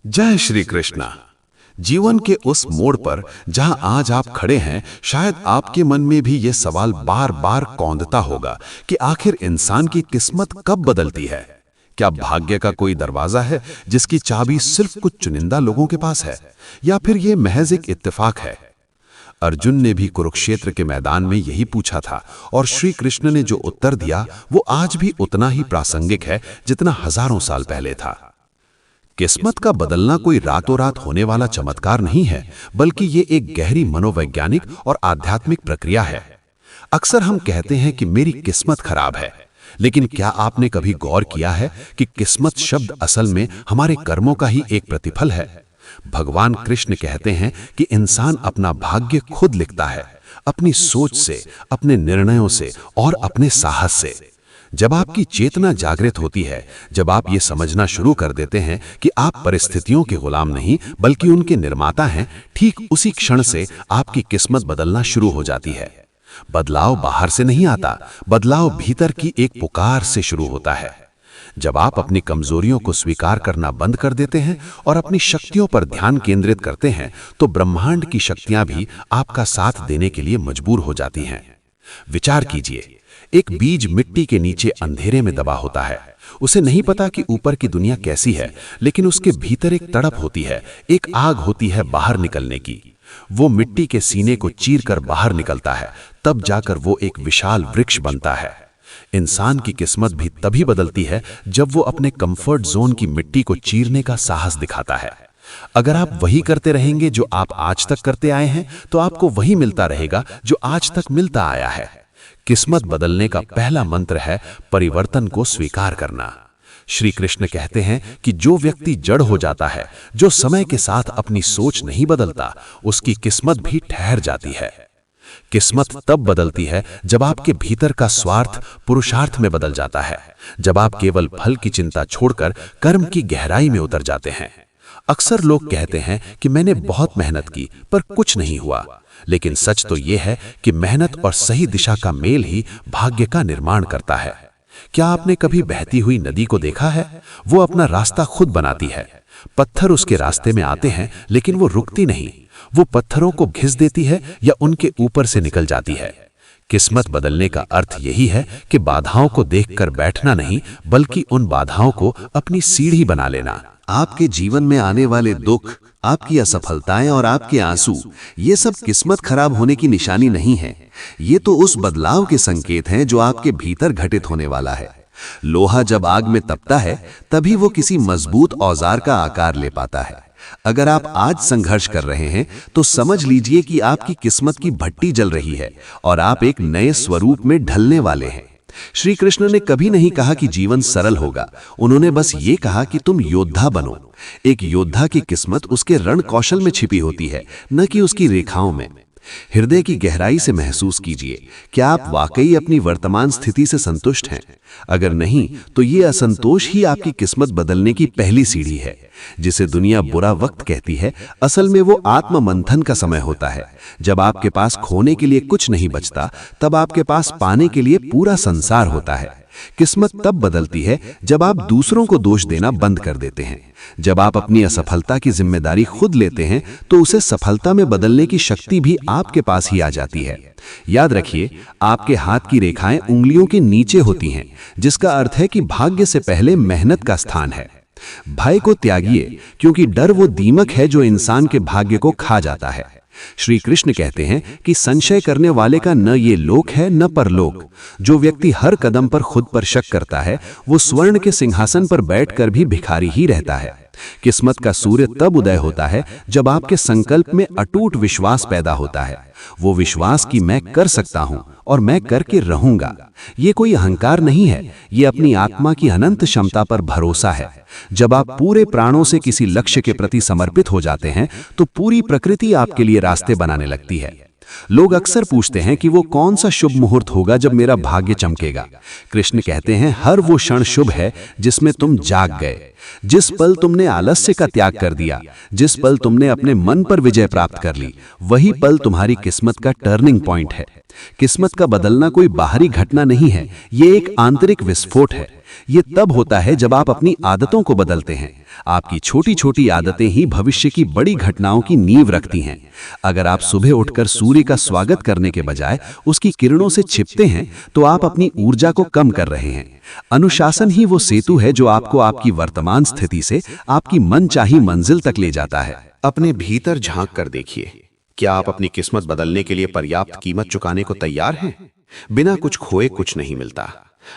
जय श्री कृष्णा। जीवन के उस मोड़ पर जहां आज आप खड़े हैं, शायद आपके मन में भी ये सवाल बार बार कौंधता होगा कि आखिर इंसान की किस्मत कब बदलती है। क्या भाग्य का कोई दरवाजा है जिसकी चाबी सिर्फ कुछ चुनिंदा लोगों के पास है, या फिर ये महज एक इत्तेफाक है। अर्जुन ने भी कुरुक्षेत्र के मैदान में यही पूछा था, और श्री कृष्ण ने जो उत्तर दिया वो आज भी उतना ही प्रासंगिक है जितना हजारों साल पहले था। किस्मत का बदलना कोई रातों रात होने वाला चमत्कार नहीं है, बल्कि ये एक गहरी मनोवैज्ञानिक और आध्यात्मिक प्रक्रिया है। अक्सर हम कहते हैं कि मेरी किस्मत खराब है, लेकिन क्या आपने कभी गौर किया है कि किस्मत शब्द असल में हमारे कर्मों का ही एक प्रतिफल है। भगवान कृष्ण कहते हैं कि इंसान अपना भाग्य खुद लिखता है, अपनी सोच से, अपने निर्णयों से और अपने साहस से। जब आपकी चेतना जागृत होती है, जब आप ये समझना शुरू कर देते हैं कि आप परिस्थितियों के गुलाम नहीं बल्कि उनके निर्माता हैं, ठीक उसी क्षण से आपकी किस्मत बदलना शुरू हो जाती है। बदलाव बाहर से नहीं आता, बदलाव भीतर की एक पुकार से शुरू होता है। जब आप अपनी कमजोरियों को स्वीकार करना बंद कर देते हैं और अपनी शक्तियों पर ध्यान केंद्रित करते हैं, तो ब्रह्मांड की शक्तियां भी आपका साथ देने के लिए मजबूर हो जाती हैं। विचार कीजिए, एक बीज मिट्टी के नीचे अंधेरे में दबा होता है। उसे नहीं पता कि ऊपर की दुनिया कैसी है, लेकिन उसके भीतर एक तड़प होती है, एक आग होती है बाहर निकलने की। वो मिट्टी के सीने को चीरकर बाहर निकलता है, तब जाकर वो एक विशाल वृक्ष बनता है। इंसान की किस्मत भी तभी बदलती है जब वो अपने कंफर्ट जोन की मिट्टी को चीरने का साहस दिखाता है। अगर आप वही करते रहेंगे जो आप आज तक करते आए हैं, तो आपको वही मिलता रहेगा जो आज तक मिलता आया है। किस्मत बदलने का पहला मंत्र है परिवर्तन को स्वीकार करना। श्री कृष्ण कहते हैं कि जो व्यक्ति जड़ हो जाता है, जो समय के साथ अपनी सोच नहीं बदलता, उसकी किस्मत भी ठहर जाती है। किस्मत तब बदलती है जब आपके भीतर का स्वार्थ पुरुषार्थ में बदल जाता है, जब आप केवल फल की चिंता छोड़कर कर्म की गहराई में उतर जाते हैं। अक्सर लोग कहते हैं कि मैंने बहुत मेहनत की पर कुछ नहीं हुआ, लेकिन सच तो यह है कि मेहनत और सही दिशा का मेल ही भाग्य का निर्माण करता है। क्या आपने कभी बहती हुई नदी को देखा है? वो अपना रास्ता खुद बनाती है। पत्थर उसके रास्ते में आते हैं, लेकिन वो रुकती नहीं। वो पत्थरों को घिस देती है या उनके ऊपर से निकल जाती है। किस्मत बदलने का अर्थ यही है कि बाधाओं को देखकर बैठना नहीं, बल्कि उन बाधाओं को अपनी सीढ़ी बना लेना। आपके जीवन में आने वाले दुख, आपकी असफलताएं और आपके आंसू, ये सब किस्मत खराब होने की निशानी नहीं है। ये तो उस बदलाव के संकेत हैं जो आपके भीतर घटित होने वाला है। लोहा जब आग में तपता है, तभी वो किसी मजबूत औजार का आकार ले पाता है। अगर आप आज संघर्ष कर रहे हैं, तो समझ लीजिए कि आपकी किस्मत की भट्टी जल रही है और आप एक नए स्वरूप में ढलने वाले हैं। श्री कृष्ण ने कभी नहीं कहा कि जीवन सरल होगा। उन्होंने बस ये कहा कि तुम योद्धा बनो। एक योद्धा की किस्मत उसके रण कौशल में छिपी होती है, न कि उसकी रेखाओं में। हृदय की गहराई से महसूस कीजिए, क्या आप वाकई अपनी वर्तमान स्थिति से संतुष्ट हैं? अगर नहीं, तो ये असंतोष ही आपकी किस्मत बदलने की पहली सीढ़ी है। जिसे दुनिया बुरा वक्त कहती है, असल में वो आत्म मंथन का समय होता है। जब आपके पास खोने के लिए कुछ नहीं बचता, तब आपके पास पाने के लिए पूरा संसार होता है। किस्मत तब बदलती है जब आप दूसरों को दोष देना बंद कर देते हैं। जब आप अपनी असफलता की जिम्मेदारी खुद लेते हैं, तो उसे सफलता में बदलने की शक्ति भी आपके पास ही आ जाती है। याद रखिए, आपके हाथ की रेखाएं उंगलियों के नीचे होती हैं, जिसका अर्थ है कि भाग्य से पहले मेहनत का स्थान है। भय को त्यागिए, क्योंकि डर वो दीमक है जो इंसान के भाग्य को खा जाता है। श्री कृष्ण कहते हैं कि संशय करने वाले का न ये लोक है न परलोक। जो व्यक्ति हर कदम पर खुद पर शक करता है, वो स्वर्ण के सिंहासन पर बैठकर भी भिखारी ही रहता है। किस्मत का सूर्य तब उदय होता है जब आपके संकल्प में अटूट विश्वास पैदा होता है। वो विश्वास कि मैं कर सकता हूं और मैं करके रहूंगा। ये कोई अहंकार नहीं है, ये अपनी आत्मा की अनंत क्षमता पर भरोसा है। जब आप पूरे प्राणों से किसी लक्ष्य के प्रति समर्पित हो जाते हैं, तो पूरी प्रकृति आपके लिए रास्ते बनाने लगती है। लोग अक्सर पूछते हैं कि वो कौन सा शुभ मुहूर्त होगा जब मेरा भाग्य चमकेगा। कृष्ण कहते हैं, हर वो क्षण शुभ है जिसमें तुम जाग गए। जिस पल तुमने आलस्य का त्याग कर दिया, जिस पल तुमने अपने मन पर विजय प्राप्त कर ली, वही पल तुम्हारी किस्मत का टर्निंग पॉइंट है। किस्मत का बदलना कोई बाहरी घटना नहीं है, ये एक आंतरिक विस्फोट है। ये तब होता है जब आप अपनी आदतों को बदलते हैं। आपकी छोटी छोटी आदतें ही भविष्य की बड़ी घटनाओं की नींव रखती हैं। अगर आप सुबह उठकर सूर्य का स्वागत करने के बजाय उसकी किरणों से छिपते हैं तो आप अपनी ऊर्जा को कम कर रहे हैं। अनुशासन ही वो सेतु है जो आपको आपकी वर्तमान स्थिति से आपकी मनचाही मंजिल तक ले जाता है। अपने भीतर झांक कर देखिए, क्या आप अपनी किस्मत बदलने के लिए पर्याप्त कीमत चुकाने को तैयार हैं? बिना कुछ खोए कुछ नहीं मिलता।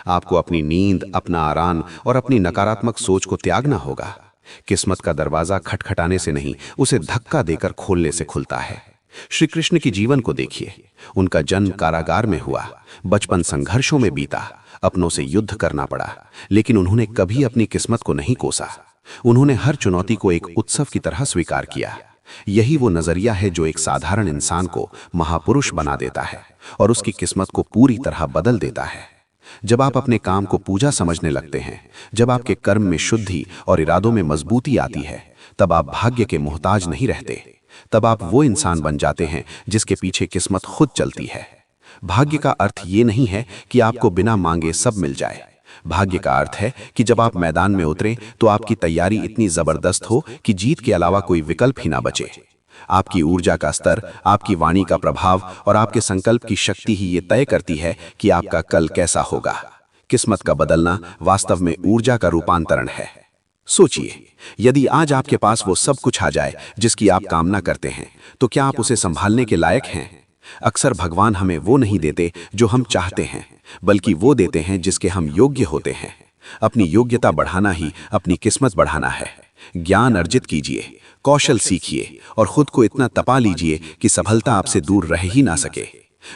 आपको अपनी नींद, अपना आराम और अपनी नकारात्मक सोच को त्यागना होगा। किस्मत का दरवाजा खटखटाने से नहीं, उसे धक्का देकर खोलने से खुलता है। श्री कृष्ण की जीवन को देखिए। उनका जन्म कारागार में हुआ, बचपन संघर्षों में बीता, अपनों से युद्ध करना पड़ा, लेकिन उन्होंने कभी अपनी किस्मत को नहीं कोसा। उन्होंने हर चुनौती को एक उत्सव की तरह स्वीकार किया। यही वो नजरिया है जो एक साधारण इंसान को महापुरुष बना देता है और उसकी किस्मत को पूरी तरह बदल देता है। जब आप अपने काम को पूजा समझने लगते हैं, जब आपके कर्म में शुद्धि और इरादों में मजबूती आती है, तब आप भाग्य के मोहताज नहीं रहते। तब आप वो इंसान बन जाते हैं जिसके पीछे किस्मत खुद चलती है। भाग्य का अर्थ ये नहीं है कि आपको बिना मांगे सब मिल जाए। भाग्य का अर्थ है कि जब आप मैदान में उतरें तो आपकी तैयारी इतनी जबरदस्त हो कि जीत के अलावा कोई विकल्प ही ना बचे। आपकी ऊर्जा का स्तर, आपकी वाणी का प्रभाव और आपके संकल्प की शक्ति ही ये तय करती है कि आपका कल कैसा होगा। किस्मत का बदलना वास्तव में ऊर्जा का रूपांतरण है। सोचिए, यदि आज आपके पास वो सब कुछ आ जाए जिसकी आप कामना करते हैं, तो क्या आप उसे संभालने के लायक हैं? अक्सर भगवान हमें वो नहीं देते जो हम चाहते हैं, बल्कि वो देते हैं जिसके हम योग्य होते हैं। अपनी योग्यता बढ़ाना ही अपनी किस्मत बढ़ाना है। ज्ञान अर्जित कीजिए, कौशल सीखिए और खुद को इतना तपा लीजिए कि सफलता आपसे दूर रह ही ना सके।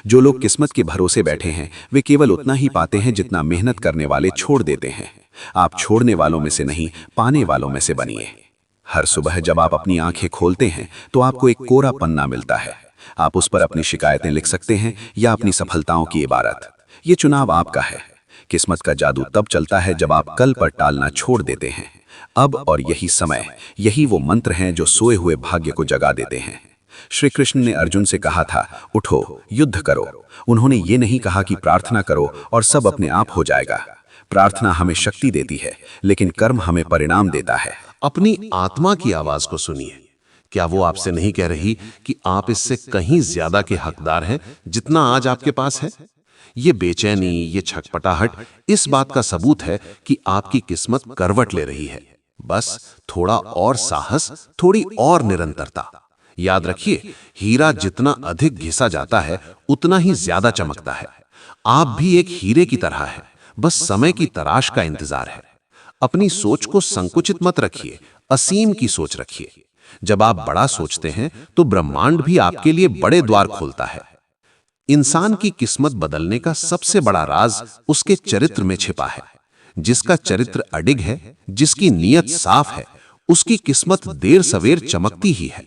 जो लोग किस्मत के भरोसे बैठे हैं, वे केवल उतना ही पाते हैं जितना मेहनत करने वाले छोड़ देते हैं। आप छोड़ने वालों में से नहीं, पाने वालों में से बनिए। हर सुबह जब आप अपनी आंखें खोलते हैं तो आपको एक कोरा पन्ना मिलता है। आप उस पर अपनी शिकायतें लिख सकते हैं या अपनी सफलताओं की इबारत। ये चुनाव आपका है। किस्मत का जादू तब चलता है जब आप कल पर टालना छोड़ देते हैं। अब और यही समय, यही वो मंत्र हैं जो सोए हुए भाग्य को जगा देते हैं। श्री कृष्ण ने अर्जुन से कहा था, उठो, युद्ध करो। उन्होंने ये नहीं कहा कि प्रार्थना करो और सब अपने आप हो जाएगा। प्रार्थना हमें शक्ति देती है, लेकिन कर्म हमें परिणाम देता है। अपनी आत्मा की आवाज को सुनिए। क्या वो आपसे नहीं कह रही कि आप इससे कहीं ज्यादा के हकदार हैं जितना आज आपके पास है? ये बेचैनी, ये छटपटाहट इस बात का सबूत है कि आपकी किस्मत करवट ले रही है। बस थोड़ा और साहस, थोड़ी और निरंतरता। याद रखिए, हीरा जितना अधिक घिसा जाता है उतना ही ज्यादा चमकता है। आप भी एक हीरे की तरह है, बस समय की तराश का इंतजार है। अपनी सोच को संकुचित मत रखिए, असीम की सोच रखिए। जब आप बड़ा सोचते हैं तो ब्रह्मांड भी आपके लिए बड़े द्वार खोलता है। इंसान की किस्मत बदलने का सबसे बड़ा राज उसके चरित्र में छिपा है। जिसका चरित्र अडिग है, जिसकी नीयत साफ है, उसकी किस्मत देर सवेर चमकती ही है।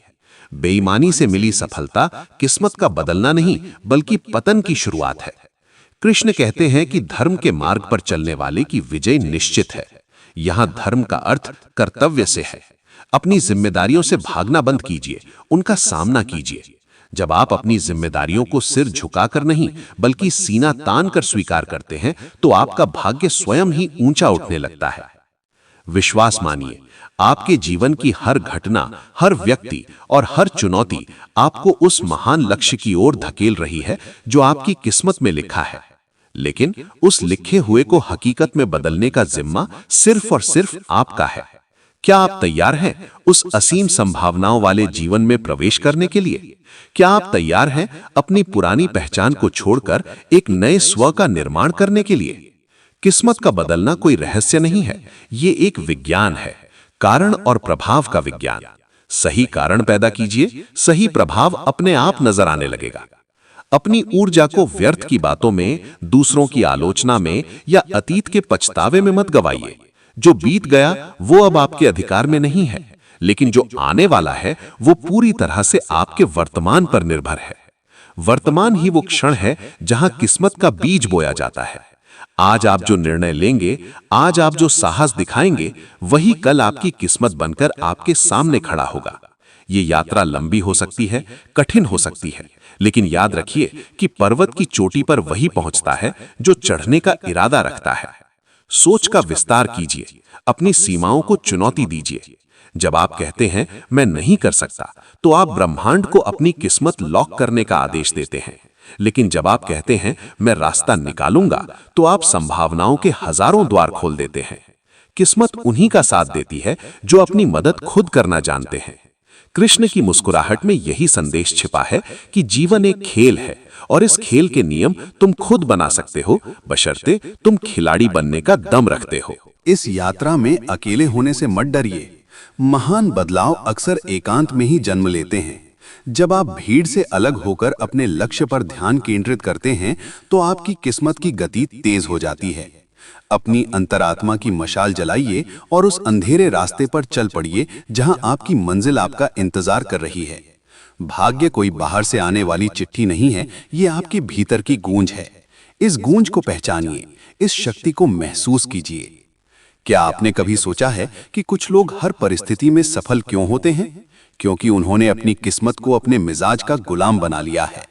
बेईमानी से मिली सफलता किस्मत का बदलना नहीं, बल्कि पतन की शुरुआत है। कृष्ण कहते हैं कि धर्म के मार्ग पर चलने वाले की विजय निश्चित है। यहां धर्म का अर्थ कर्तव्य से है। अपनी जिम्मेदारियों से भागना बंद कीजिए, उनका सामना कीजिए। जब आप अपनी जिम्मेदारियों को सिर झुकाकर नहीं, बल्कि सीना तान कर स्वीकार करते हैं, तो आपका भाग्य स्वयं ही ऊंचा उठने लगता है। विश्वास मानिए, आपके जीवन की हर घटना, हर व्यक्ति और हर चुनौती आपको उस महान लक्ष्य की ओर धकेल रही है जो आपकी किस्मत में लिखा है। लेकिन उस लिखे हुए को हकीकत में बदलने का जिम्मा सिर्फ और सिर्फ आपका है। क्या आप तैयार हैं उस असीम संभावनाओं वाले जीवन में प्रवेश करने के लिए? क्या आप तैयार हैं अपनी पुरानी पहचान को छोड़कर एक नए स्व का निर्माण करने के लिए? किस्मत का बदलना कोई रहस्य नहीं है, ये एक विज्ञान है, कारण और प्रभाव का विज्ञान। सही कारण पैदा कीजिए, सही प्रभाव अपने आप नजर आने लगेगा। अपनी ऊर्जा को व्यर्थ की बातों में, दूसरों की आलोचना में या अतीत के पछतावे में मत गवाइए। जो बीत गया वो अब आपके अधिकार में नहीं है, लेकिन जो आने वाला है वो पूरी तरह से आपके वर्तमान पर निर्भर है। वर्तमान ही वो क्षण है जहां किस्मत का बीज बोया जाता है। आज आप जो निर्णय लेंगे, आज आप जो साहस दिखाएंगे, वही कल आपकी किस्मत बनकर आपके सामने खड़ा होगा। ये यात्रा लंबी हो सकती है, कठिन हो सकती है, लेकिन याद रखिए कि पर्वत की चोटी पर वही पहुंचता है जो चढ़ने का इरादा रखता है। सोच का विस्तार कीजिए, अपनी सीमाओं को चुनौती दीजिए। जब आप कहते हैं मैं नहीं कर सकता, तो आप ब्रह्मांड को अपनी किस्मत लॉक करने का आदेश देते हैं। लेकिन जब आप कहते हैं मैं रास्ता निकालूंगा, तो आप संभावनाओं के हजारों द्वार खोल देते हैं। किस्मत उन्हीं का साथ देती है जो अपनी मदद खुद करना जानते हैं। कृष्ण की मुस्कुराहट में यही संदेश छिपा है कि जीवन एक खेल है और इस खेल के नियम तुम खुद बना सकते हो, बशर्ते तुम खिलाड़ी बनने का दम रखते हो। इस यात्रा में अकेले होने से मत डरिए। महान बदलाव अक्सर एकांत में ही जन्म लेते हैं। जब आप भीड़ से अलग होकर अपने लक्ष्य पर ध्यान केंद्रित करते हैं, तो आपकी किस्मत की गति तेज हो जाती है। अपनी अंतरात्मा की मशाल जलाइए और उस अंधेरे रास्ते पर चल पड़िए जहां आपकी मंजिल आपका इंतजार कर रही है। भाग्य कोई बाहर से आने वाली चिट्ठी नहीं है, ये आपके भीतर की गूंज है। इस गूंज को पहचानिए, इस शक्ति को महसूस कीजिए। क्या आपने कभी सोचा है कि कुछ लोग हर परिस्थिति में सफल क्यों होते हैं? क्योंकि उन्होंने अपनी किस्मत को अपने मिजाज का गुलाम बना लिया है।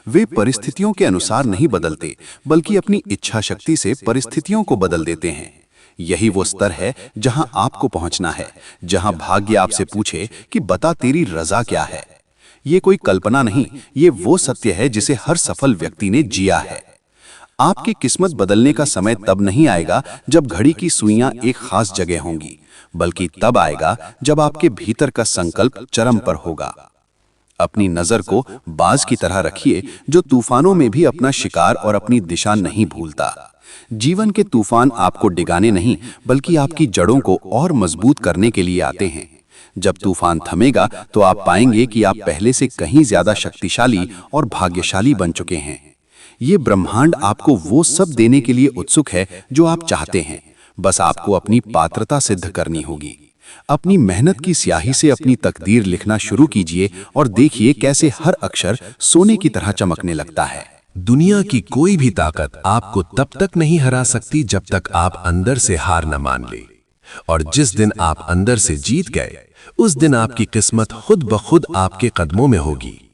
वे परिस्थितियों के अनुसार नहीं बदलते, बल्कि अपनी इच्छा शक्ति से परिस्थितियों को बदल देते हैं। यही वो स्तर है जहां आपको पहुंचना है, जहां भाग्य आपसे पूछे कि बता तेरी रजा क्या है। ये कोई कल्पना नहीं, ये वो सत्य है जिसे हर सफल व्यक्ति ने जिया है। आपकी किस्मत बदलने का समय तब नहीं आएगा जब घड़ी की सुइयां एक खास जगह होंगी, बल्कि तब आएगा जब आपके भीतर का संकल्प चरम पर होगा। अपनी नजर को बाज की तरह रखिए, जो तूफानों में भी अपना शिकार और अपनी दिशा नहीं भूलता। जीवन के तूफान आपको डिगाने नहीं, बल्कि आपकी जड़ों को और मजबूत करने के लिए आते हैं। जब तूफान थमेगा, तो आप पाएंगे कि आप पहले से कहीं ज्यादा शक्तिशाली और भाग्यशाली बन चुके हैं। ये ब्रह्मांड आपको वो सब देने के लिए उत्सुक है जो आप चाहते हैं। बस आपको अपनी पात्रता सिद्ध करनी होगी। अपनी मेहनत की स्याही से अपनी तकदीर लिखना शुरू कीजिए और देखिए कैसे हर अक्षर सोने की तरह चमकने लगता है। दुनिया की कोई भी ताकत आपको तब तक नहीं हरा सकती जब तक आप अंदर से हार न मान ले। और जिस दिन आप अंदर से जीत गए, उस दिन आपकी किस्मत खुद ब खुद आपके कदमों में होगी।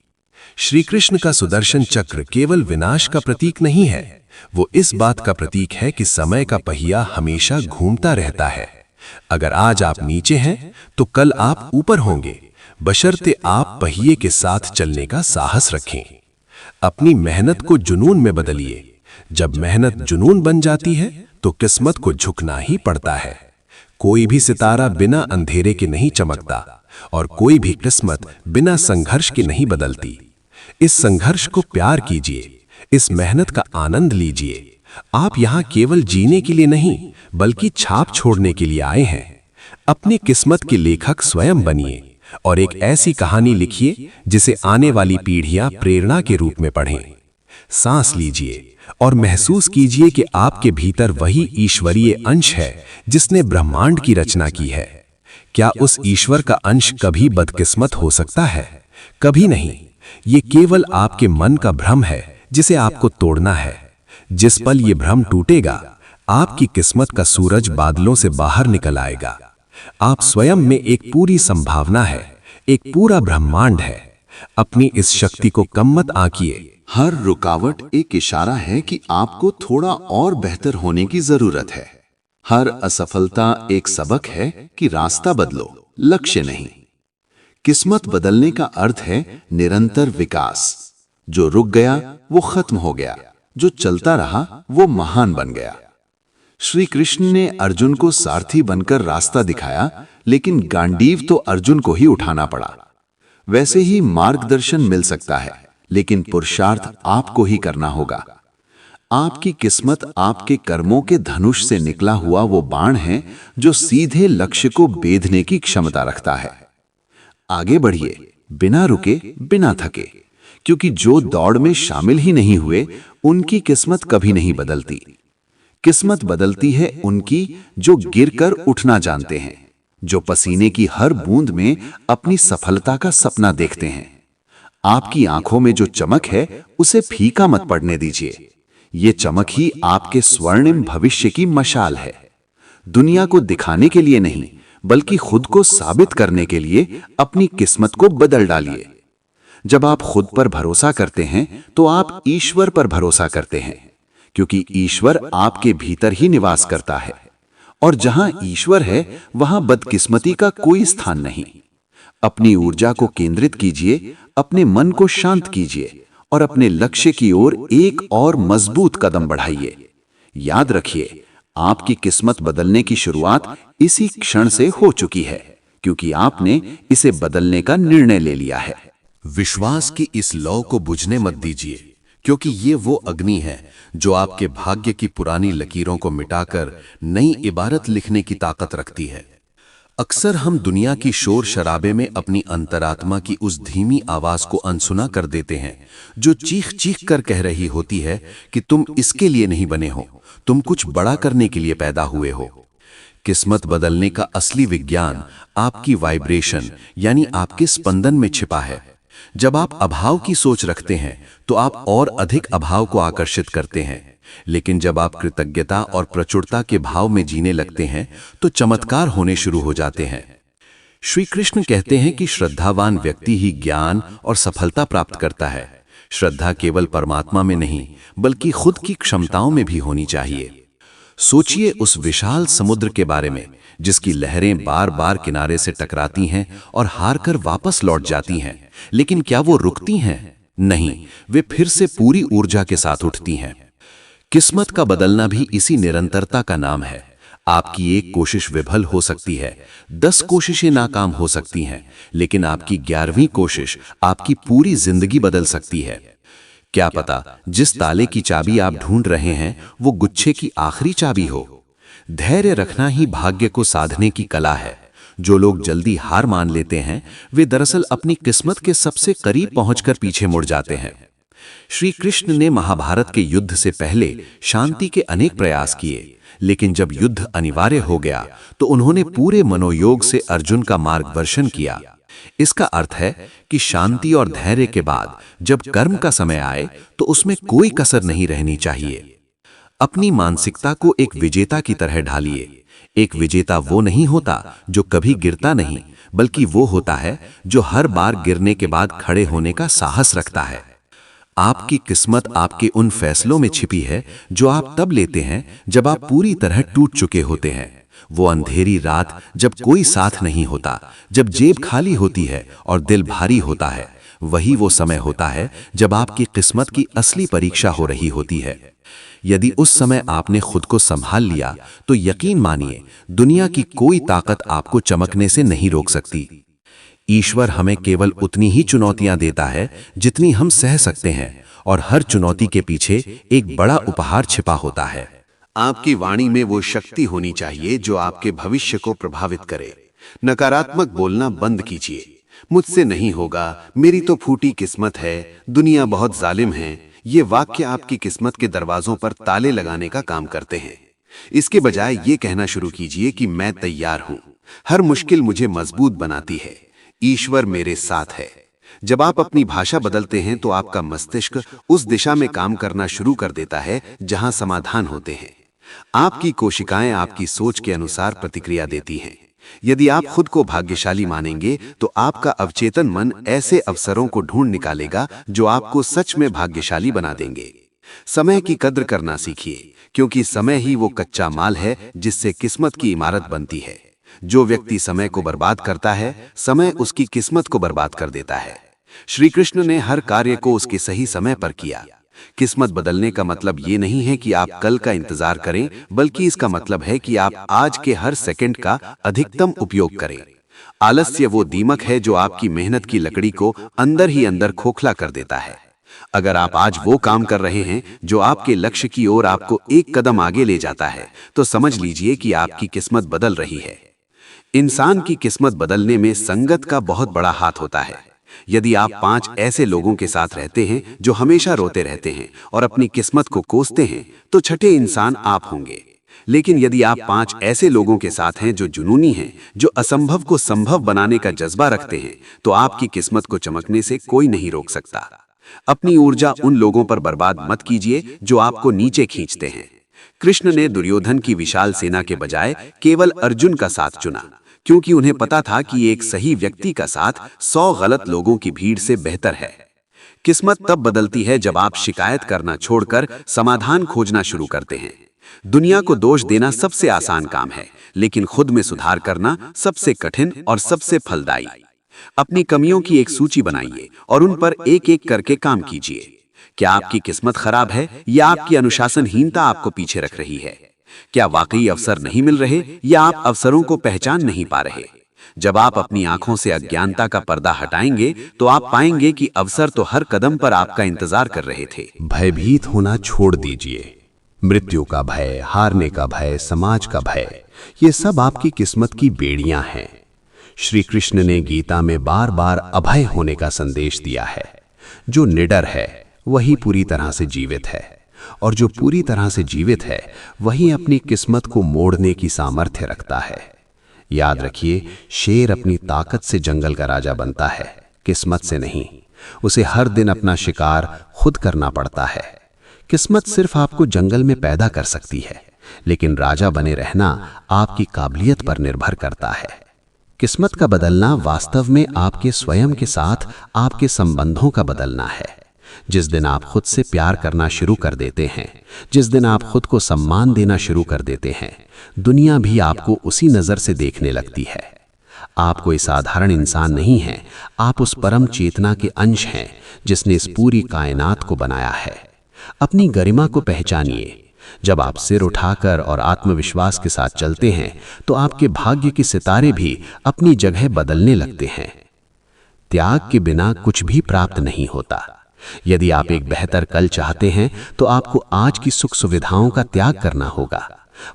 श्री कृष्ण का सुदर्शन चक्र केवल विनाश का प्रतीक नहीं है, वो इस बात का प्रतीक है कि समय का पहिया हमेशा घूमता रहता है। अगर आज आप नीचे हैं, तो कल आप ऊपर होंगे, बशर्ते आप पहिए के साथ चलने का साहस रखें। अपनी मेहनत को जुनून में बदलिए। जब मेहनत जुनून बन जाती है, तो किस्मत को झुकना ही पड़ता है। कोई भी सितारा बिना अंधेरे के नहीं चमकता और कोई भी किस्मत बिना संघर्ष के नहीं बदलती। इस संघर्ष को प्यार कीजिए, इस मेहनत का आनंद लीजिए। आप यहाँ केवल जीने के लिए नहीं, बल्कि छाप छोड़ने के लिए आए हैं। अपनी किस्मत के लेखक स्वयं बनिए और एक ऐसी कहानी लिखिए जिसे आने वाली पीढ़ियां प्रेरणा के रूप में पढ़ें। सांस लीजिए और महसूस कीजिए कि आपके भीतर वही ईश्वरीय अंश है जिसने ब्रह्मांड की रचना की है। क्या उस ईश्वर का अंश कभी बदकिस्मत हो सकता है? कभी नहीं। ये केवल आपके मन का भ्रम है जिसे आपको तोड़ना है। जिस पल ये भ्रम टूटेगा, आपकी किस्मत का सूरज बादलों से बाहर निकल आएगा। आप स्वयं में एक पूरी संभावना है, एक पूरा ब्रह्मांड है। अपनी इस शक्ति को कम मत आंकिए। हर रुकावट एक इशारा है कि आपको थोड़ा और बेहतर होने की जरूरत है। हर असफलता एक सबक है कि रास्ता बदलो, लक्ष्य नहीं। किस्मत बदलने का अर्थ है निरंतर विकास। जो रुक गया वो खत्म हो गया, जो चलता रहा वो महान बन गया। श्री कृष्ण ने अर्जुन को सारथी बनकर रास्ता दिखाया, लेकिन गांडीव तो अर्जुन को ही उठाना पड़ा। वैसे ही मार्गदर्शन मिल सकता है, लेकिन पुरुषार्थ आपको ही करना होगा। आपकी किस्मत आपके कर्मों के धनुष से निकला हुआ वो बाण है जो सीधे लक्ष्य को बेधने की क्षमता रखता है। आगे बढ़िए, बिना रुके, बिना थके, क्योंकि जो दौड़ में शामिल ही नहीं हुए, उनकी किस्मत कभी नहीं बदलती। किस्मत बदलती है उनकी जो गिरकर उठना जानते हैं, जो पसीने की हर बूंद में अपनी सफलता का सपना देखते हैं। आपकी आंखों में जो चमक है, उसे फीका मत पड़ने दीजिए। ये चमक ही आपके स्वर्णिम भविष्य की मशाल है। दुनिया को दिखाने के लिए नहीं, बल्कि खुद को साबित करने के लिए अपनी किस्मत को बदल डालिए। जब आप खुद पर भरोसा करते हैं, तो आप ईश्वर पर भरोसा करते हैं। क्योंकि ईश्वर आपके भीतर ही निवास करता है, और जहां ईश्वर है वहां बदकिस्मती का कोई स्थान नहीं। अपनी ऊर्जा को केंद्रित कीजिए, अपने मन को शांत कीजिए और अपने लक्ष्य की ओर एक और मजबूत कदम बढ़ाइए। याद रखिए, आपकी किस्मत बदलने की शुरुआत इसी क्षण से हो चुकी है, क्योंकि आपने इसे बदलने का निर्णय ले लिया है। विश्वास की इस लौ को बुझने मत दीजिए, क्योंकि ये वो अग्नि है जो आपके भाग्य की पुरानी लकीरों को मिटाकर नई इबारत लिखने की ताकत रखती है। अक्सर हम दुनिया की शोर शराबे में अपनी अंतरात्मा की उस धीमी आवाज को अनसुना कर देते हैं, जो चीख चीख कर कह रही होती है कि तुम इसके लिए नहीं बने हो, तुम कुछ बड़ा करने के लिए पैदा हुए हो। किस्मत बदलने का असली विज्ञान आपकी वाइब्रेशन यानी आपके स्पंदन में छिपा है। जब आप अभाव की सोच रखते हैं तो आप और अधिक अभाव को आकर्षित करते हैं, लेकिन जब आप कृतज्ञता और प्रचुरता के भाव में जीने लगते हैं तो चमत्कार होने शुरू हो जाते हैं। श्री कृष्ण कहते हैं कि श्रद्धावान व्यक्ति ही ज्ञान और सफलता प्राप्त करता है। श्रद्धा केवल परमात्मा में नहीं बल्कि खुद की क्षमताओं में भी होनी चाहिए। सोचिए उस विशाल समुद्र के बारे में जिसकी लहरें बार बार किनारे से टकराती हैं और हार कर वापस लौट जाती हैं, लेकिन क्या वो रुकती हैं? नहीं, वे फिर से पूरी ऊर्जा के साथ उठती हैं। किस्मत का बदलना भी इसी निरंतरता का नाम है। आपकी एक कोशिश विफल हो सकती है, 10 कोशिशें नाकाम हो सकती हैं, लेकिन आपकी 11वीं कोशिश आपकी पूरी जिंदगी बदल सकती है। क्या पता जिस ताले की चाबी आप ढूंढ रहे हैं वो गुच्छे की आखिरी चाबी हो। धैर्य रखना ही भाग्य को साधने की कला है। जो लोग जल्दी हार मान लेते हैं वे दरअसल अपनी किस्मत के सबसे करीब पहुंचकर पीछे मुड़ जाते हैं। श्री कृष्ण ने महाभारत के युद्ध से पहले शांति के अनेक प्रयास किए, लेकिन जब युद्ध अनिवार्य हो गया तो उन्होंने पूरे मनोयोग से अर्जुन का मार्गदर्शन किया। इसका अर्थ है कि शांति और धैर्य के बाद जब कर्म का समय आए तो उसमें कोई कसर नहीं रहनी चाहिए। अपनी मानसिकता को एक विजेता की तरह ढालिए। एक विजेता वो नहीं होता जो कभी गिरता नहीं, बल्कि वो होता है जो हर बार गिरने के बाद खड़े होने का साहस रखता है। आपकी किस्मत आपके उन फैसलों में छिपी है जो आप तब लेते हैं जब आप पूरी तरह टूट चुके होते हैं। वो अंधेरी रात जब कोई साथ नहीं होता, जब जेब खाली होती है और दिल भारी होता है, वही वो समय होता है जब आपकी किस्मत की असली परीक्षा हो रही होती है। यदि उस समय आपने खुद को संभाल लिया तो यकीन मानिए दुनिया की कोई ताकत आपको चमकने से नहीं रोक सकती। ईश्वर हमें केवल उतनी ही चुनौतियां देता है जितनी हम सह सकते हैं, और हर चुनौती के पीछे एक बड़ा उपहार छिपा होता है। आपकी वाणी में वो शक्ति होनी चाहिए जो आपके भविष्य को प्रभावित करे। नकारात्मक बोलना बंद कीजिए। मुझसे नहीं होगा, मेरी तो फूटी किस्मत है, दुनिया बहुत जालिम है। ये वाक्य आपकी किस्मत के दरवाजों पर ताले लगाने का काम करते हैं। इसके बजाय ये कहना शुरू कीजिए कि मैं तैयार हूं, हर मुश्किल मुझे मजबूत बनाती है, ईश्वर मेरे साथ है। जब आप अपनी भाषा बदलते हैं तो आपका मस्तिष्क उस दिशा में काम करना शुरू कर देता है जहां समाधान होते हैं। आपकी कोशिकाएं आपकी सोच के अनुसार प्रतिक्रिया देती हैं। यदि आप खुद को भाग्यशाली मानेंगे तो आपका अवचेतन मन ऐसे अवसरों को ढूंढ निकालेगा जो आपको सच में भाग्यशाली बना देंगे। समय की कद्र करना सीखिए, क्योंकि समय ही वो कच्चा माल है जिससे किस्मत की इमारत बनती है। जो व्यक्ति समय को बर्बाद करता है, समय उसकी किस्मत को बर्बाद कर देता है। श्री कृष्ण ने हर कार्य को उसके सही समय पर किया। किस्मत बदलने का मतलब ये नहीं है कि आप कल का इंतजार करें, बल्कि इसका मतलब है कि आप आज के हर सेकंड का अधिकतम उपयोग करें। आलस्य वो दीमक है जो आपकी मेहनत की लकड़ी को अंदर ही अंदर खोखला कर देता है। अगर आप आज वो काम कर रहे हैं जो आपके लक्ष्य की ओर आपको एक कदम आगे ले जाता है, तो समझ लीजिए कि आपकी किस्मत बदल रही है। इंसान की किस्मत बदलने में संगत का बहुत बड़ा हाथ होता है। यदि आप 5 ऐसे लोगों के साथ रहते हैं जो हमेशा रोते रहते हैं और अपनी किस्मत को कोसते हैं, तो छठे इंसान आप होंगे। लेकिन यदि आप 5 ऐसे लोगों के साथ हैं जो जुनूनी हैं, जो असंभव को संभव बनाने का जज्बा रखते हैं, तो आपकी किस्मत को चमकने से कोई नहीं रोक सकता। अपनी ऊर्जा उन लोगों पर बर्बाद मत कीजिए जो आपको नीचे खींचते हैं। कृष्ण ने दुर्योधन की विशाल सेना के बजाय केवल अर्जुन का साथ चुना, क्योंकि उन्हें पता था कि एक सही व्यक्ति का साथ 100 गलत लोगों की भीड़ से बेहतर है। किस्मत तब बदलती है जब आप शिकायत करना छोड़कर समाधान खोजना शुरू करते हैं। दुनिया को दोष देना सबसे आसान काम है, लेकिन खुद में सुधार करना सबसे कठिन और सबसे फलदायी। अपनी कमियों की एक सूची बनाइए और उन पर एक एक करके काम कीजिए। क्या आपकी किस्मत खराब है या आपकी अनुशासनहीनता आपको पीछे रख रही है? क्या वाकई अवसर नहीं मिल रहे या आप अवसरों को पहचान नहीं पा रहे? जब आप अपनी आंखों से अज्ञानता का पर्दा हटाएंगे तो आप पाएंगे कि अवसर तो हर कदम पर आपका इंतजार कर रहे थे। भयभीत होना छोड़ दीजिए। मृत्यु का भय, हारने का भय, समाज का भय, ये सब आपकी किस्मत की बेड़ियां हैं। श्री कृष्ण ने गीता में बार बार अभय होने का संदेश दिया है। जो निडर है वही पूरी तरह से जीवित है, और जो पूरी तरह से जीवित है वही अपनी किस्मत को मोड़ने की सामर्थ्य रखता है। याद रखिए, शेर अपनी ताकत से जंगल का राजा बनता है, किस्मत से नहीं। उसे हर दिन अपना शिकार खुद करना पड़ता है। किस्मत सिर्फ आपको जंगल में पैदा कर सकती है, लेकिन राजा बने रहना आपकी काबिलियत पर निर्भर करता है। किस्मत का बदलना वास्तव में आपके स्वयं के साथ आपके संबंधों का बदलना है। जिस दिन आप खुद से प्यार करना शुरू कर देते हैं, जिस दिन आप खुद को सम्मान देना शुरू कर देते हैं, दुनिया भी आपको उसी नज़र से देखने लगती है। आप कोई साधारण इंसान नहीं हैं, आप उस परम चेतना के अंश हैं जिसने इस पूरी कायनात को बनाया है। अपनी गरिमा को पहचानिए। जब आप सिर उठाकर और आत्मविश्वास के साथ चलते हैं तो आपके भाग्य के सितारे भी अपनी जगह बदलने लगते हैं। त्याग के बिना कुछ भी प्राप्त नहीं होता। यदि आप एक बेहतर कल चाहते हैं तो आपको आज की सुख सुविधाओं का त्याग करना होगा।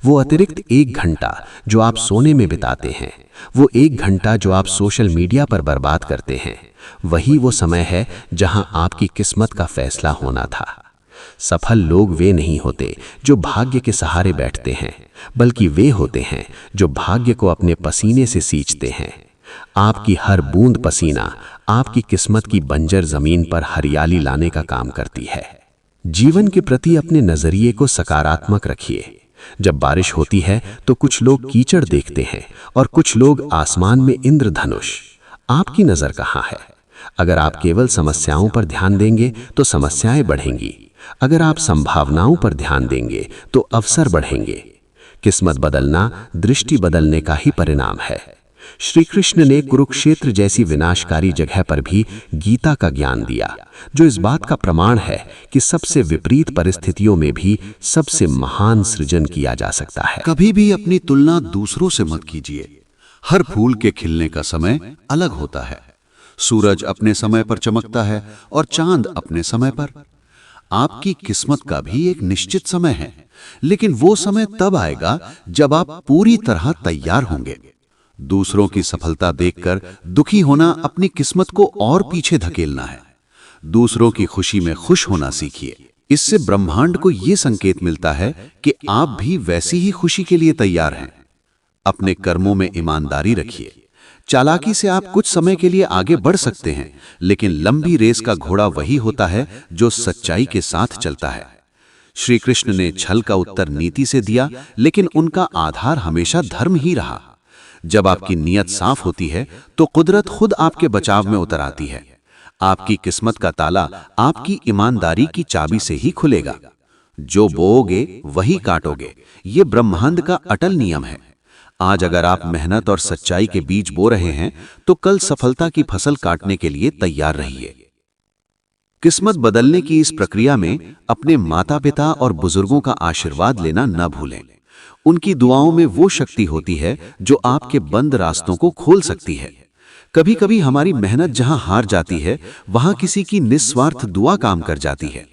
वो अतिरिक्त 1 घंटा जो आप सोने में बिताते हैं, वो 1 घंटा जो आप सोशल मीडिया पर बर्बाद करते हैं, वही वो समय है जहां आपकी किस्मत का फैसला होना था। सफल लोग वे नहीं होते जो भाग्य के सहारे बैठते हैं, बल्कि वे होते हैं जो भाग्य को अपने पसीने से सींचते हैं। आपकी हर बूंद पसीना आपकी किस्मत की बंजर जमीन पर हरियाली लाने का काम करती है। जीवन के प्रति अपने नजरिए को सकारात्मक रखिए। जब बारिश होती है तो कुछ लोग कीचड़ देखते हैं और कुछ लोग आसमान में इंद्रधनुष। आपकी नजर कहाँ है? अगर आप केवल समस्याओं पर ध्यान देंगे तो समस्याएं बढ़ेंगी। अगर आप संभावनाओं पर ध्यान देंगे तो अवसर बढ़ेंगे। किस्मत बदलना दृष्टि बदलने का ही परिणाम है। श्री कृष्ण ने कुरुक्षेत्र जैसी विनाशकारी जगह पर भी गीता का ज्ञान दिया, जो इस बात का प्रमाण है कि सबसे विपरीत परिस्थितियों में भी सबसे महान सृजन किया जा सकता है। कभी भी अपनी तुलना दूसरों से मत कीजिए। हर फूल के खिलने का समय अलग होता है। सूरज अपने समय पर चमकता है और चांद अपने समय पर। आपकी किस्मत का भी एक निश्चित समय है, लेकिन वो समय तब आएगा जब आप पूरी तरह तैयार होंगे। दूसरों की सफलता देखकर दुखी होना अपनी किस्मत को और पीछे धकेलना है। दूसरों की खुशी में खुश होना सीखिए। इससे ब्रह्मांड को यह संकेत मिलता है कि आप भी वैसी ही खुशी के लिए तैयार हैं। अपने कर्मों में ईमानदारी रखिए। चालाकी से आप कुछ समय के लिए आगे बढ़ सकते हैं, लेकिन लंबी रेस का घोड़ा वही होता है जो सच्चाई के साथ चलता है। श्री कृष्ण ने छल का उत्तर नीति से दिया, लेकिन उनका आधार हमेशा धर्म ही रहा। जब आपकी नीयत साफ होती है तो कुदरत खुद आपके बचाव में उतर आती है। आपकी किस्मत का ताला आपकी ईमानदारी की चाबी से ही खुलेगा। जो बोओगे वही काटोगे, ये ब्रह्मांड का अटल नियम है। आज अगर आप मेहनत और सच्चाई के बीज बो रहे हैं तो कल सफलता की फसल काटने के लिए तैयार रहिए। किस्मत बदलने की इस प्रक्रिया में अपने माता पिता और बुजुर्गों का आशीर्वाद लेना न भूलें। उनकी दुआओं में वो शक्ति होती है जो आपके बंद रास्तों को खोल सकती है। कभी कभी हमारी मेहनत जहां हार जाती है, वहां किसी की निस्वार्थ दुआ काम कर जाती है।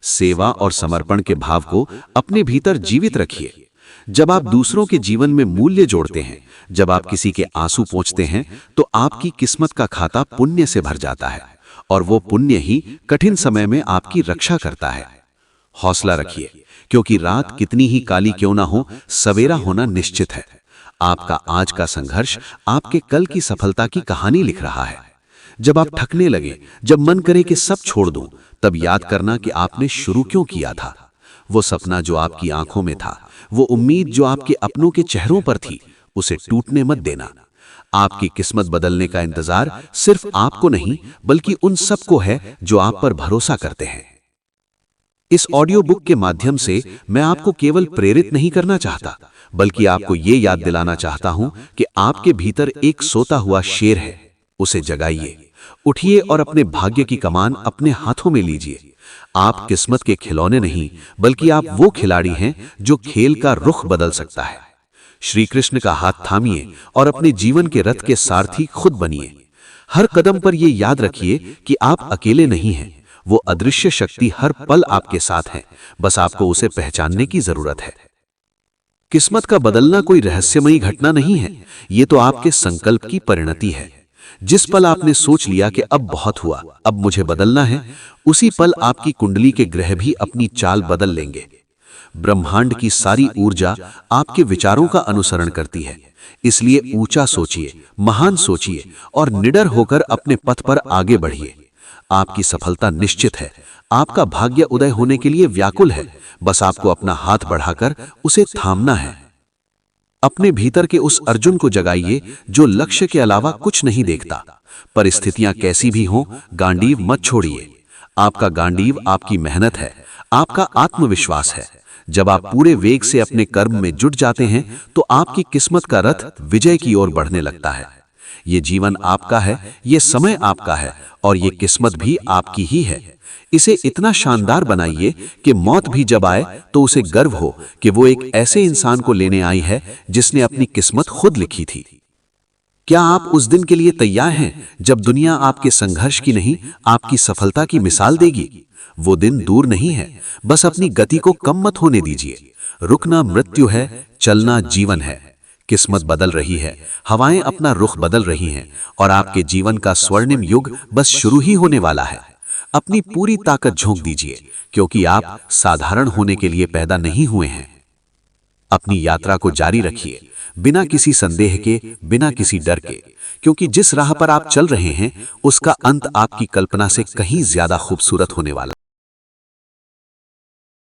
सेवा और समर्पण के भाव को अपने भीतर जीवित रखिए। जब आप दूसरों के जीवन में मूल्य जोड़ते हैं, जब आप किसी के आंसू पोंछते हैं, तो आपकी किस्मत का खाता पुण्य से भर जाता है, और वो पुण्य ही कठिन समय में आपकी रक्षा करता है। हौसला रखिए, क्योंकि रात कितनी ही काली क्यों ना हो, सवेरा होना निश्चित है। आपका आज का संघर्ष आपके कल की सफलता की कहानी लिख रहा है। जब आप थकने लगे, जब मन करे कि सब छोड़ दूं, तब याद करना कि आपने शुरू क्यों किया था। वो सपना जो आपकी आंखों में था, वो उम्मीद जो आपके अपनों के चेहरों पर थी, उसे टूटने मत देना। आपकी किस्मत बदलने का इंतजार सिर्फ आपको नहीं बल्कि उन सबको है जो आप पर भरोसा करते हैं। इस ऑडियो बुक के माध्यम से मैं आपको केवल प्रेरित नहीं करना चाहता, बल्कि आपको ये याद दिलाना चाहता हूं कि आपके भीतर एक सोता हुआ शेर है। उसे जगाइए, उठिए और अपने भाग्य की कमान अपने हाथों में लीजिए। आप किस्मत के खिलौने नहीं, बल्कि आप वो खिलाड़ी हैं जो खेल का रुख बदल सकता है। श्री कृष्ण का हाथ थामिए और अपने जीवन के रथ के सारथी खुद बनिए। हर कदम पर यह याद रखिए कि आप अकेले नहीं हैं। वो अदृश्य शक्ति हर पल आपके साथ है, बस आपको उसे पहचानने की जरूरत है। किस्मत का बदलना कोई रहस्यमयी घटना नहीं है, ये तो आपके संकल्प की परिणति है। जिस पल आपने सोच लिया कि अब बहुत हुआ, अब मुझे बदलना है, उसी पल आपकी कुंडली के ग्रह भी अपनी चाल बदल लेंगे। ब्रह्मांड की सारी ऊर्जा आपके विचारों का अनुसरण करती है, इसलिए ऊंचा सोचिए, महान सोचिए और निडर होकर अपने पथ पर आगे बढ़िए। आपकी सफलता निश्चित है। आपका भाग्य उदय होने के लिए व्याकुल है, बस आपको अपना हाथ बढ़ाकर उसे थामना है। अपने भीतर के उस अर्जुन को जगाइए जो लक्ष्य के अलावा कुछ नहीं देखता। परिस्थितियां कैसी भी हों, गांडीव मत छोड़िए। आपका गांडीव आपकी मेहनत है, आपका आत्मविश्वास है। जब आप पूरे वेग से अपने कर्म में जुट जाते हैं तो आपकी किस्मत का रथ विजय की ओर बढ़ने लगता है। ये जीवन आपका है, ये समय आपका है और ये किस्मत भी आपकी ही है। इसे इतना शानदार बनाइए कि मौत भी जब आए तो उसे गर्व हो कि वो एक ऐसे इंसान को लेने आई है जिसने अपनी किस्मत खुद लिखी थी। क्या आप उस दिन के लिए तैयार हैं जब दुनिया आपके संघर्ष की नहीं, आपकी सफलता की मिसाल देगी? वो दिन दूर नहीं है, बस अपनी गति को कम मत होने दीजिए। रुकना मृत्यु है, चलना जीवन है। किस्मत बदल रही है, हवाएं अपना रुख बदल रही हैं और आपके जीवन का स्वर्णिम युग बस शुरू ही होने वाला है। अपनी पूरी ताकत झोंक दीजिए, क्योंकि आप साधारण होने के लिए पैदा नहीं हुए हैं। अपनी यात्रा को जारी रखिए, बिना किसी संदेह के, बिना किसी डर के, क्योंकि जिस राह पर आप चल रहे हैं उसका अंत आपकी कल्पना से कहीं ज्यादा खूबसूरत होने वाला है।